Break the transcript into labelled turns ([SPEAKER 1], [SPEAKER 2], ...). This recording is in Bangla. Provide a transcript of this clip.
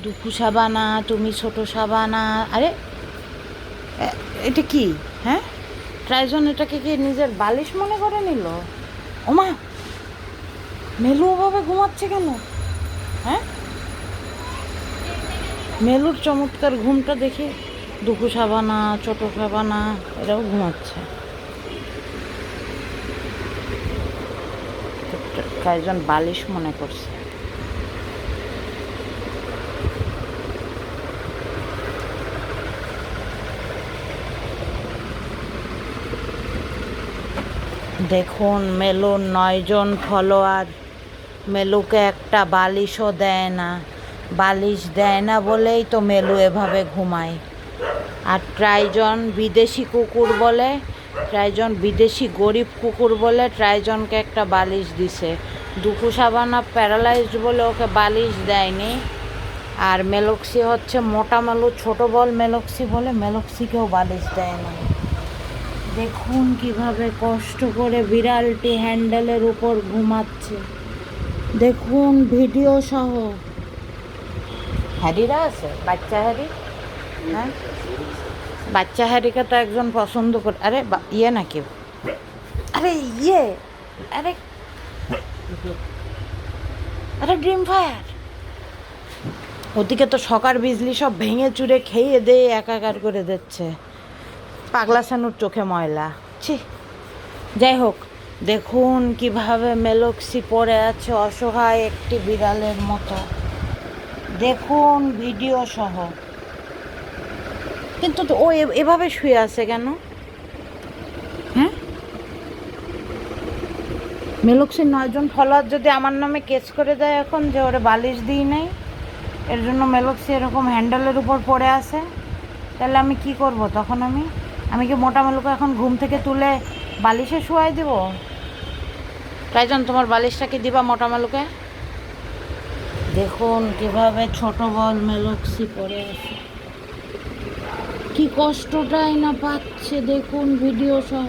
[SPEAKER 1] দুঃখু সাবানা, তুমি ছোট সাবানা। আরে এটা কি? হ্যাঁ, ট্রাইজন এটাকে কি নিজের বালিশ মনে করে নিল? ওমা, মেলু ওভাবে ঘুমাচ্ছে কেন? হ্যাঁ, মেলুর চমৎকার ঘুমটা দেখে দুঃখু সাবানা, ছোট সাবানা এরাও ঘুমাচ্ছে। ট্রাইজন বালিশ মনে করছে। দেখুন মেলুর 9 জন ফলোয়ার মেলুকে একটা বালিশও দেয় না। বালিশ দেয় না বলেই তো মেলু এভাবে ঘুমায়। আর ট্রাইজন বিদেশি কুকুর বলে, ট্রাইজন বিদেশি গরিব কুকুর বলে ট্রাইজনকে একটা বালিশ দিছে। দুঃখু সাবানা প্যারালাইজড বলে ওকে বালিশ দেয়নি। আর মেলক্সি হচ্ছে মোটা মেলু, ছোট বল মেলক্সি বলে মেলক্সিকেও বালিশ দেয় না। দেখুন কিভাবে কষ্ট করে বিড়ালটি হ্যান্ডেলের উপর ঘুমাচ্ছে। দেখুন ভিডিও সহ। হ্যারিরা আছে, বাচ্চা হ্যারি। হ্যাঁ, বাচ্চা হ্যারিকে তো একজন পছন্দ করে। আরে ইয়ে নাকি? আরে ইয়ে, আরে আরে ড্রিম ফায়ার। ওদিকে তো সকার বিজলি সব ভেঙে চুরে খেয়ে দিয়ে একাকার করে দিচ্ছে। পাগলা সানুর চোখে ময়লা, ছি। যাই হোক, দেখুন কিভাবে মেলক্সি পড়ে আছে অসহায় একটি বিড়ালের মতো। দেখুন ভিডিও সহ। কিন্তু তো ও এভাবে শুয়ে আছে কেন? হ্যাঁ, মেলক্সির 9 জন ফলোয়ার যদি আমার নামে কেস করে দেয় এখন যে ওরে বালিশ দিই নাই, এর জন্য মেলক্সি এরকম হ্যান্ডেলের উপর পড়ে আছে, তাহলে আমি কি করব তখন? আমি কি মোটা মেলুকে এখন ঘুম থেকে তুলে বালিশে শোয়াই দেব? ট্রাইজন, তোমার বালিশটা কি দিবা মোটা মেলুকে? দেখুন কিভাবে ছোট বল মেলক্সি পড়ে আছে, কি কষ্টটাই না পাচ্ছে। দেখুন ভিডিও সহ।